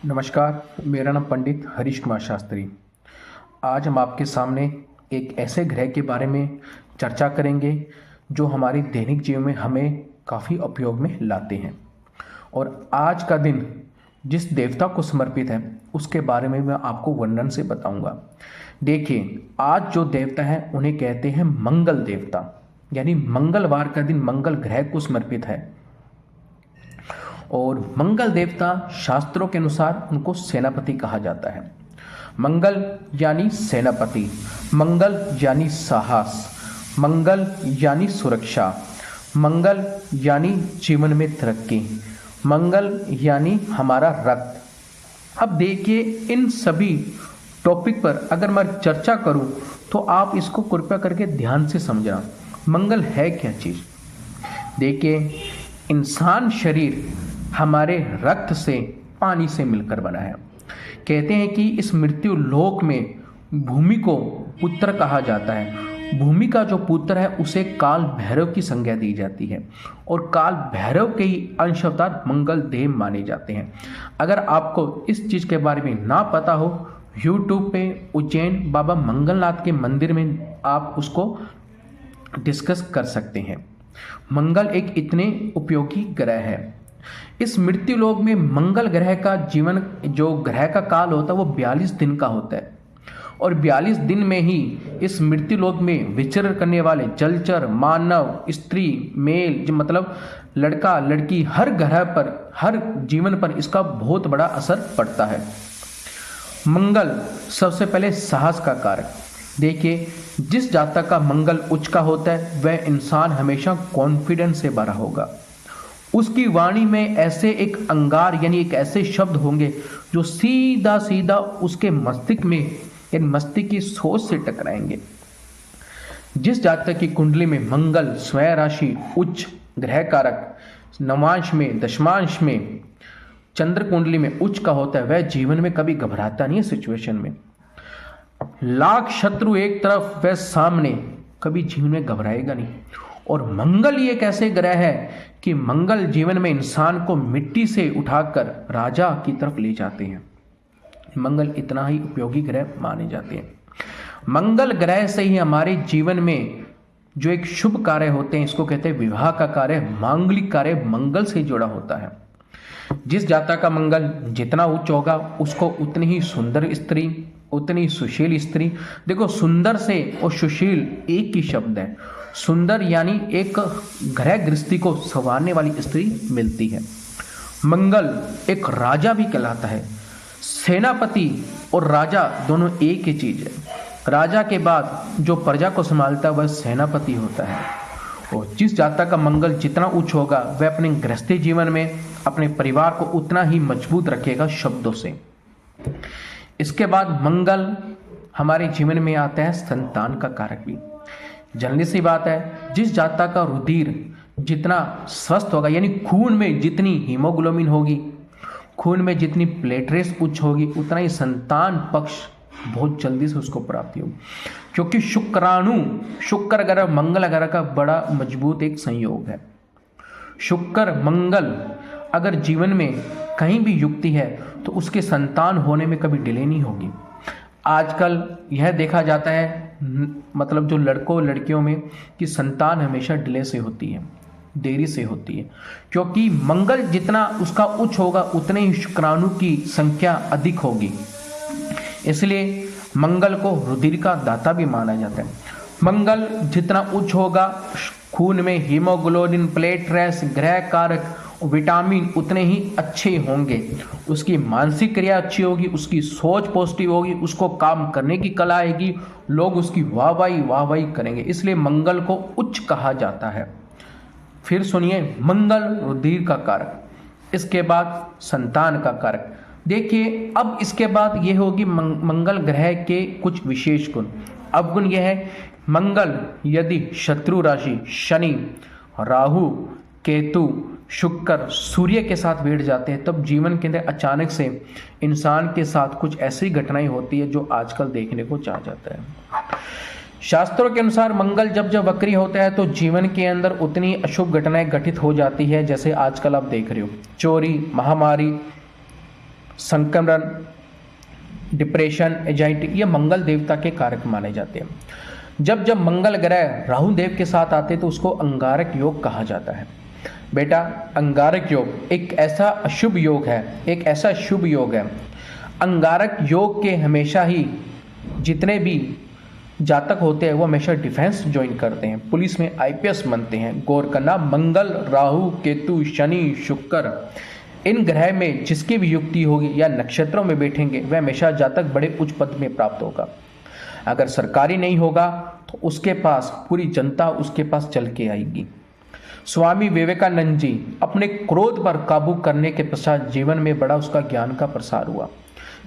नमस्कार, मेरा नाम पंडित हरीश कुमार शास्त्री। आज हम आपके सामने एक ऐसे ग्रह के बारे में चर्चा करेंगे जो हमारे दैनिक जीवन में हमें काफ़ी उपयोग में लाते हैं। और आज का दिन जिस देवता को समर्पित है उसके बारे में मैं आपको वर्णन से बताऊंगा। देखिए, आज जो देवता है उन्हें कहते हैं मंगल देवता, यानी मंगलवार का दिन मंगल ग्रह को समर्पित है। और मंगल देवता शास्त्रों के अनुसार उनको सेनापति कहा जाता है। मंगल यानी सेनापति, मंगल यानी साहस, मंगल यानी सुरक्षा, मंगल यानी जीवन में तरक्की, मंगल यानी हमारा रक्त। अब देखिए, इन सभी टॉपिक पर अगर मैं चर्चा करूं तो आप इसको कृपया करके ध्यान से समझना। मंगल है क्या चीज़? देखिए, इंसान शरीर हमारे रक्त से, पानी से मिलकर बना है। कहते हैं कि इस मृत्यु लोक में भूमि को पुत्र कहा जाता है। भूमि का जो पुत्र है उसे काल भैरव की संज्ञा दी जाती है और काल भैरव के ही अंश अवतार मंगल देव माने जाते हैं। अगर आपको इस चीज़ के बारे में ना पता हो, यूट्यूब पे उज्जैन बाबा मंगलनाथ के मंदिर में आप उसको डिस्कस कर सकते हैं। मंगल एक इतने उपयोगी ग्रह है। इस मृत्यु लोक में मंगल ग्रह का जीवन, जो ग्रह का काल होता है वो 42 दिन का होता है। और 42 दिन में ही इस मृत्यु लोक में विचरण करने वाले जलचर, मानव, स्त्री, मेल, जो मतलब लड़का लड़की, हर ग्रह पर, हर जीवन पर इसका बहुत बड़ा असर पड़ता है। मंगल सबसे पहले साहस का कारक। देखिए, जिस जातक का मंगल उच्च का होता है वह इंसान हमेशा कॉन्फिडेंस से भरा होगा। उसकी वाणी में ऐसे एक अंगार यानी एक ऐसे शब्द होंगे जो सीधा सीधा उसके मस्तिष्क में यानी मस्तिष्क की सोच से टकराएंगे। जिस जातक की कुंडली में मंगल स्वयं राशि उच्च ग्रह कारक नवांश में, दशमांश में, चंद्र कुंडली में उच्च का होता है वह जीवन में कभी घबराता नहीं है। सिचुएशन में लाख शत्रु एक तरफ वह सामने, कभी जीवन में घबराएगा नहीं। और मंगल ही एक ऐसे ग्रह है कि मंगल जीवन में इंसान को मिट्टी से उठाकर राजा की तरफ ले जाते हैं। मंगल इतना ही उपयोगी ग्रह माने जाते हैं। मंगल ग्रह से ही हमारे जीवन में जो एक शुभ कार्य होते हैं, इसको कहते हैं विवाह का कार्य, मांगलिक कार्य मंगल से जुड़ा होता है। जिस जातक का मंगल जितना उच्च होगा उसको उतनी ही सुंदर स्त्री, उतनी सुशील स्त्री। देखो, सुंदर से और सुशील एक ही शब्द है। सुंदर यानी एक ग्रह गृहस्थी को संवारने वाली स्त्री मिलती है। मंगल एक राजा भी कहलाता है। सेनापति और राजा दोनों एक ही चीज है। राजा के बाद जो प्रजा को संभालता है वह सेनापति होता है। और जिस जातक का मंगल जितना उच्च होगा वह अपने गृहस्थी जीवन में अपने परिवार को उतना ही मजबूत रखेगा शब्दों से। इसके बाद मंगल हमारे जीवन में आता है संतान का कारक भी। जनरली सी बात है, जिस जातक का रुधिर जितना स्वस्थ होगा यानी खून में जितनी हीमोग्लोबिन होगी, खून में जितनी प्लेटलेट्स उच्च होगी, उतना ही संतान पक्ष बहुत जल्दी से उसको प्राप्ति होगी। क्योंकि शुक्र ग्रह मंगल ग्रह का बड़ा मजबूत एक संयोग है। शुक्र मंगल अगर जीवन में कहीं भी युक्ति है तो उसके संतान होने में कभी डिले नहीं होगी। आजकल यह देखा जाता है, मतलब जो लड़कों लड़कियों में, कि संतान हमेशा डिले से होती है, देरी से होती है। क्योंकि मंगल जितना उसका उच्च होगा उतने ही शुक्राणु की संख्या अधिक होगी। इसलिए मंगल को रुधिर का दाता भी माना जाता है। मंगल जितना उच्च होगा, खून में हीमोग्लोबिन, प्लेटलेट्स, ग्रह कारक, विटामिन उतने ही अच्छे होंगे। उसकी मानसिक क्रिया अच्छी होगी, उसकी सोच पॉजिटिव होगी, उसको काम करने की कला आएगी, लोग उसकी वाहवाही करेंगे। इसलिए मंगल को उच्च कहा जाता है। फिर सुनिए, मंगल रुधिर का कारक, इसके बाद संतान का कारक। देखिए, अब इसके बाद ये होगी मंगल ग्रह के कुछ विशेष गुण। अब गुण यह है, मंगल यदि शत्रु राशि शनि, राहु, केतु, शुक्र, सूर्य के साथ बैठ जाते हैं तब जीवन के अंदर अचानक से इंसान के साथ कुछ ऐसी घटनाएं होती है जो आजकल देखने को चाहा जाता है। शास्त्रों के अनुसार मंगल जब जब वक्री होता है तो जीवन के अंदर उतनी अशुभ घटनाएं घटित हो जाती है, जैसे आजकल आप देख रहे हो, चोरी, महामारी, संक्रमण, डिप्रेशन, एंजाइटी, ये मंगल देवता के कारक माने जाते हैं। जब जब मंगल ग्रह राहु देव के साथ आते तो उसको अंगारक योग कहा जाता है। बेटा, अंगारक योग एक ऐसा अशुभ योग है, एक ऐसा शुभ योग है। अंगारक योग के हमेशा ही जितने भी जातक होते हैं वो हमेशा डिफेंस ज्वाइन करते हैं, पुलिस में आईपीएस बनते हैं। गौर करना, मंगल, राहु, केतु, शनि, शुक्र, इन ग्रह में जिसकी भी युक्ति होगी या नक्षत्रों में बैठेंगे वह हमेशा जातक बड़े उच्च पद में प्राप्त होगा। अगर सरकारी नहीं होगा तो उसके पास पूरी जनता उसके पास चल के आएगी। स्वामी विवेकानंद जी अपने क्रोध पर काबू करने के पश्चात जीवन में बड़ा उसका ज्ञान का प्रसार हुआ।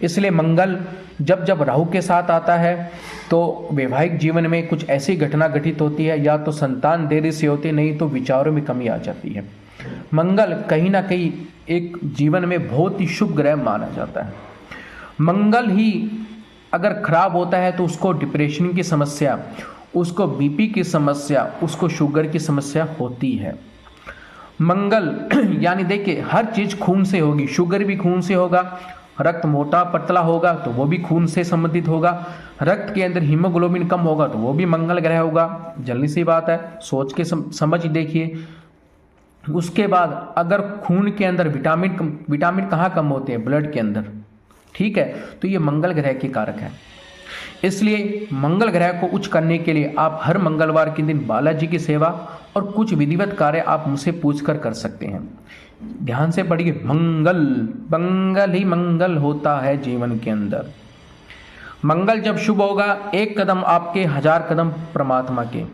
इसलिए मंगल जब जब राहु के साथ आता है तो वैवाहिक जीवन में कुछ ऐसी घटना घटित होती है, या तो संतान देरी से होती, नहीं तो विचारों में कमी आ जाती है। मंगल कहीं ना कहीं एक जीवन में बहुत ही शुभ ग्रह माना जाता है। मंगल ही अगर खराब होता है तो उसको डिप्रेशन की समस्या, उसको बीपी की समस्या, उसको शुगर की समस्या होती है। मंगल यानी देखिए हर चीज खून से होगी, शुगर भी खून से होगा, रक्त मोटा पतला होगा तो वो भी खून से संबंधित होगा, रक्त के अंदर हीमोग्लोबिन कम होगा तो वो भी मंगल ग्रह होगा। जल्दी सी बात है, सोच के समझ देखिए। उसके बाद अगर खून के अंदर विटामिन कहाँ कम होते हैं? ब्लड के अंदर, ठीक है, तो ये मंगल ग्रह के कारक है। इसलिए मंगल ग्रह को उच्च करने के लिए आप हर मंगलवार के दिन बालाजी की सेवा और कुछ विधिवत कार्य आप मुझसे पूछकर कर सकते हैं। ध्यान से पढ़िए, मंगल ही मंगल होता है जीवन के अंदर। मंगल जब शुभ होगा, एक कदम आपके 1000 कदम परमात्मा के।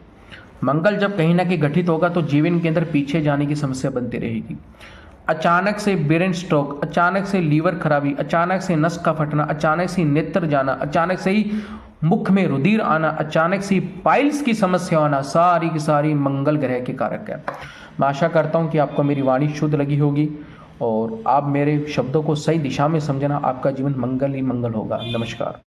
मंगल जब कहीं ना कहीं घटित होगा तो जीवन के अंदर पीछे जाने की समस्या बनती रहेगी। अचानक से ब्रेन स्ट्रोक, अचानक से लीवर खराबी, अचानक से नस का फटना, अचानक से नेत्र जाना, अचानक से ही मुख में रुधिर आना, अचानक से पाइल्स की समस्या आना, सारी की सारी मंगल ग्रह के कारक है। मैं आशा करता हूं कि आपको मेरी वाणी शुद्ध लगी होगी और आप मेरे शब्दों को सही दिशा में समझना। आपका जीवन मंगल ही मंगल होगा। नमस्कार।